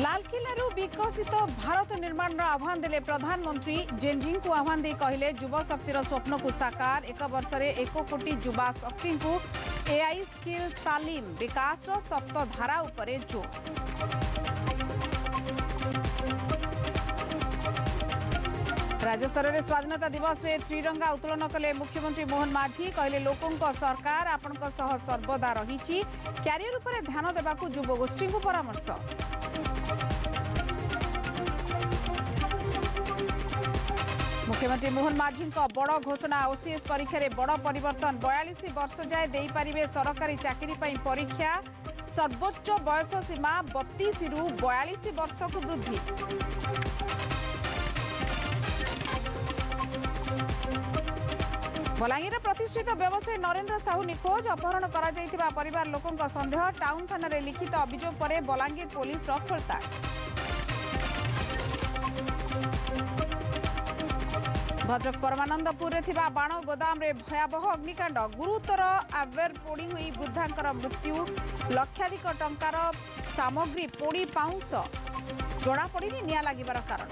लालकिल्लारू विकसित भारत निर्माण आह्वान देले प्रधानमंत्री जेनजिंग को आह्वान दे कहले युवा शक्तिर स्वप्न को साकार 1 वर्ष में 1 कोटी युवा शक्ति को एआई स्किल तालीम विकास सप्त धारा उपरे जोर। राज्य स्तर में स्वाधीनता दिवस में त्रिरंगा उत्तोलन कले मुख्यमंत्री मोहन माझी कहले लोकों सरकार आपनक सह सर्वदा रही क्यारियर उपरे ध्यान देबाकू युवगोष्ठी को परामर्श। मुख्यमंत्री मोहन माझी बड़ घोषणा ओसीएस परीक्षा रे बड़ परिवर्तन 42 वर्ष जाए दे पारिबे सरकारी चाकरी पई परीक्षा सर्वोच्च बयस सीमा 32 रु 42 वर्ष को वृद्धि। बलांगीर प्रतिष्ठित व्यवसायी नरेंद्र साहू निखोज अपहरण करा जायतिबा परिवार लोकंक संदेह टाउन थाना रे लिखित अभियोग पर बलांगीर पुलिस खोलताड़। भद्रक परमानंदपुर थिबा बाण गोदाम रे भयावह अग्निकांड गुरुतर आवेर पोड़ी हुई वृद्धांकर मृत्यु लक्षाधिक टंकार सामग्री पोड़ी पाउंस जड़ा पड़ी निया लागिबार कारण।